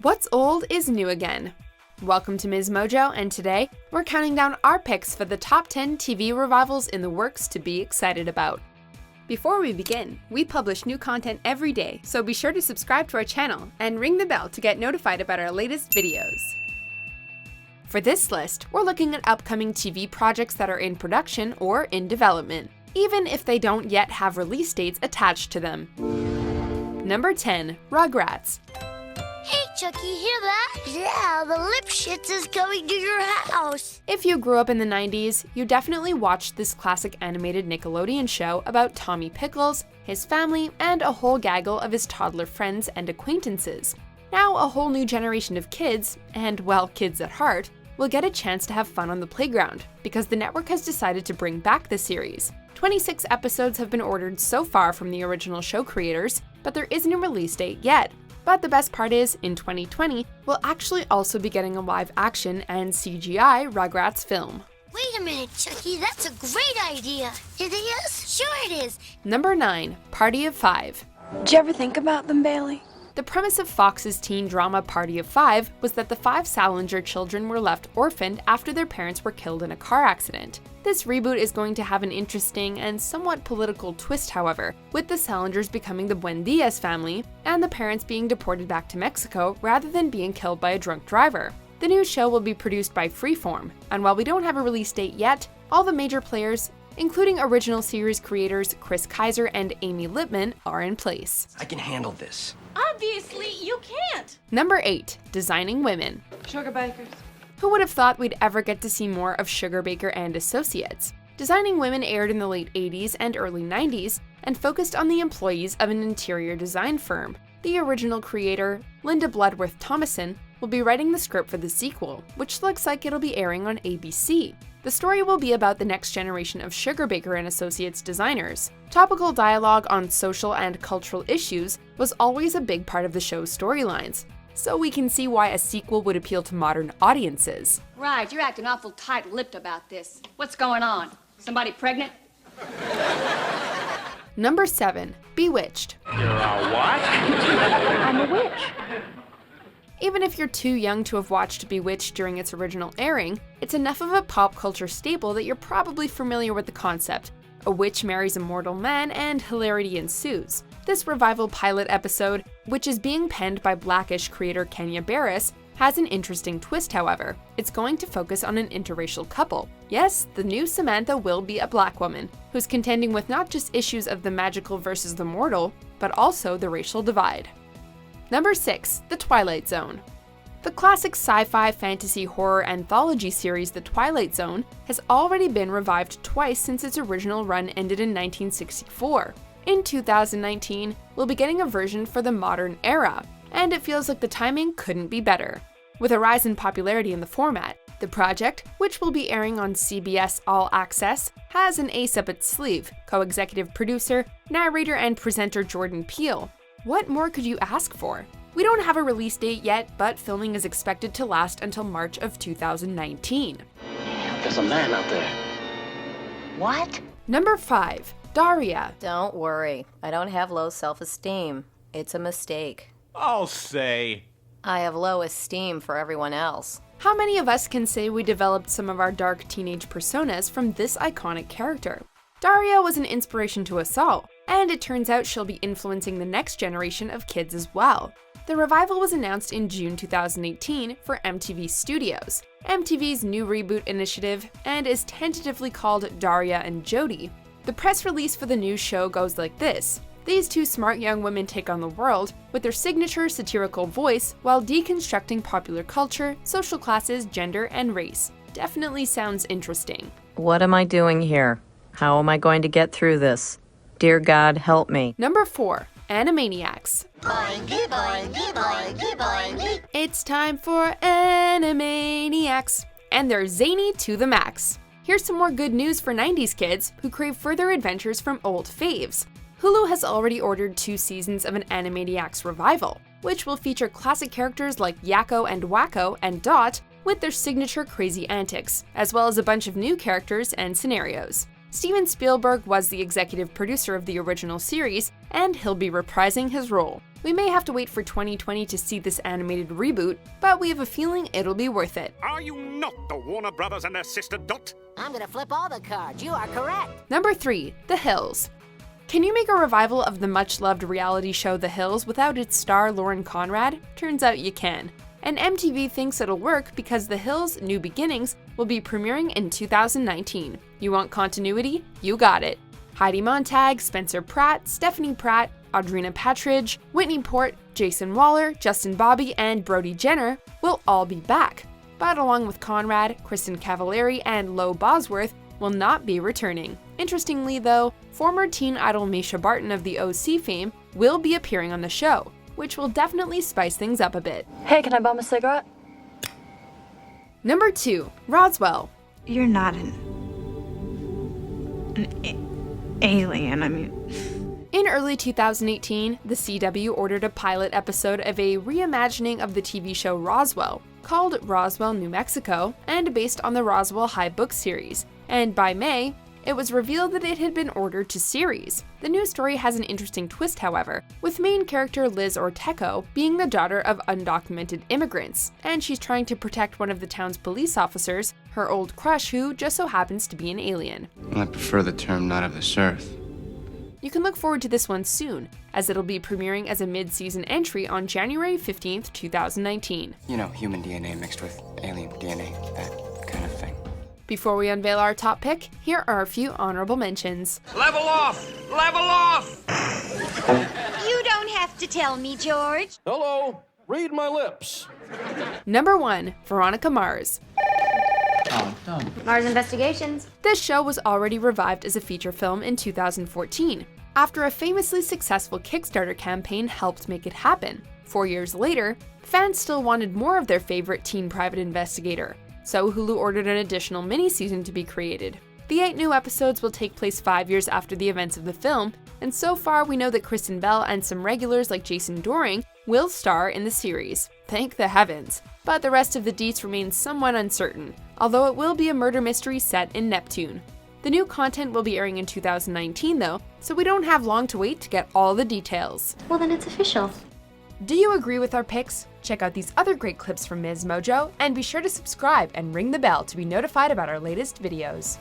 What's old is new again. Welcome to MsMojo, and today we're counting down our picks for the top 10 TV revivals in the works to be excited about. Before we begin, we publish new content every day, so be sure to subscribe to our channel and ring the bell to get notified about our latest videos. For this list, we're looking at upcoming TV projects that are in production or in development, even if they don't yet have release dates attached to them. Number 10. Rugrats. Hey, Chucky, hear that? Yeah, the Lipschitz is coming to your house. If you grew up in the 90s, you definitely watched this classic animated Nickelodeon show about Tommy Pickles, his family, and a whole gaggle of his toddler friends and acquaintances. Now a whole new generation of kids, and well, kids at heart, will get a chance to have fun on the playground, because the network has decided to bring back the series. 26 episodes have been ordered so far from the original show creators, but there isn't a release date yet. But the best part is, in 2020, we'll actually also be getting a live-action and CGI Rugrats film. Wait a minute, Chucky, that's a great idea. It is? Sure it is. Number 9. Party of Five. Did you ever think about them, Bailey? The premise of Fox's teen drama Party of Five was that the 5 Salinger children were left orphaned after their parents were killed in a car accident. This reboot is going to have an interesting and somewhat political twist, however, with the Salingers becoming the Buendias family and the parents being deported back to Mexico rather than being killed by a drunk driver. The new show will be produced by Freeform, and while we don't have a release date yet, all the major players, including original series creators Chris Kaiser and Amy Lippman, are in place. I can handle this. Obviously, you can't. Number 8. Designing Women. Sugar bakers. Who would have thought we'd ever get to see more of Sugar Baker and Associates? Designing Women aired in the late 80s and early 90s and focused on the employees of an interior design firm. The original creator, Linda Bloodworth Thomason, will be writing the script for the sequel, which looks like it'll be airing on ABC. The story will be about the next generation of Sugar Baker and Associates designers. Topical dialogue on social and cultural issues was always a big part of the show's storylines, so we can see why a sequel would appeal to modern audiences. Right, you're acting awful tight-lipped about this. What's going on? Somebody pregnant? Number 7. Bewitched. You're a what? I'm a witch. Even if you're too young to have watched Bewitched during its original airing, it's enough of a pop culture staple that you're probably familiar with the concept. A witch marries a mortal man and hilarity ensues. This revival pilot episode, which is being penned by Blackish creator Kenya Barris, has an interesting twist, however. It's going to focus on an interracial couple. Yes, the new Samantha will be a black woman, who's contending with not just issues of the magical versus the mortal, but also the racial divide. Number 6. The Twilight Zone. The classic sci-fi fantasy horror anthology series The Twilight Zone has already been revived twice since its original run ended in 1964. In 2019, we'll be getting a version for the modern era, and it feels like the timing couldn't be better. With a rise in popularity in the format, the project, which will be airing on CBS All Access, has an ace up its sleeve: co-executive producer, narrator, and presenter Jordan Peele. What more could you ask for? We don't have a release date yet, but filming is expected to last until March of 2019. There's a man out there. What? Number 5. Daria. Don't worry, I don't have low self-esteem. It's a mistake. I'll say. I have low esteem for everyone else. How many of us can say we developed some of our dark teenage personas from this iconic character? Daria was an inspiration to us all, and it turns out she'll be influencing the next generation of kids as well. The revival was announced in June 2018 for MTV Studios, MTV's new reboot initiative, and is tentatively called Daria and Jody. The press release for the new show goes like this: these two smart young women take on the world with their signature satirical voice while deconstructing popular culture, social classes, gender, and race. Definitely sounds interesting. What am I doing here? How am I going to get through this? Dear God, help me. Number 4. Animaniacs. Boingy, boingy, boingy, boingy. It's time for Animaniacs, and they're zany to the max. Here's some more good news for 90s kids who crave further adventures from old faves. Hulu has already ordered 2 seasons of an Animaniacs revival, which will feature classic characters like Yakko and Wacko and Dot with their signature crazy antics, as well as a bunch of new characters and scenarios. Steven Spielberg was the executive producer of the original series, and he'll be reprising his role. We may have to wait for 2020 to see this animated reboot, but we have a feeling it'll be worth it. Are you not the Warner Brothers and their sister Dot? I'm gonna flip all the cards. You are correct. Number 3. The Hills. Can you make a revival of the much-loved reality show The Hills without its star Lauren Conrad? Turns out you can. And MTV thinks it'll work because The Hills' New Beginnings will be premiering in 2019. You want continuity? You got it. Heidi Montag, Spencer Pratt, Stephanie Pratt, Audrina Patridge, Whitney Port, Jason Waller, Justin Bobby, and Brody Jenner will all be back. But along with Conrad, Kristen Cavallari, and Lo Bosworth will not be returning. Interestingly though, former teen idol Misha Barton of the OC fame will be appearing on the show, which will definitely spice things up a bit. Hey, can I bum a cigarette? Number 2. Roswell. You're not an alien, I mean. In early 2018, the CW ordered a pilot episode of a reimagining of the TV show Roswell, called Roswell, New Mexico, and based on the Roswell High book series. And by May, it was revealed that it had been ordered to series. The new story has an interesting twist, however, with main character Liz Orteco being the daughter of undocumented immigrants, and she's trying to protect one of the town's police officers, her old crush who just so happens to be an alien. I prefer the term not of this earth. You can look forward to this one soon, as it'll be premiering as a mid-season entry on January 15th, 2019. You know, human DNA mixed with alien DNA, that kind of thing. Before we unveil our top pick, here are a few honorable mentions. Level off! Level off! You don't have to tell me, George. Hello, read my lips. Number 1. Veronica Mars. Mars Investigations. This show was already revived as a feature film in 2014, after a famously successful Kickstarter campaign helped make it happen. 4 years later, fans still wanted more of their favorite teen private investigator, so Hulu ordered an additional mini-season to be created. The 8 new episodes will take place 5 years after the events of the film, and so far we know that Kristen Bell and some regulars like Jason Dohring will star in the series. Thank the heavens. But the rest of the deets remain somewhat uncertain, although it will be a murder mystery set in Neptune. The new content will be airing in 2019 though, so we don't have long to wait to get all the details. Well, then it's official. Do you agree with our picks? Check out these other great clips from MsMojo, and be sure to subscribe and ring the bell to be notified about our latest videos.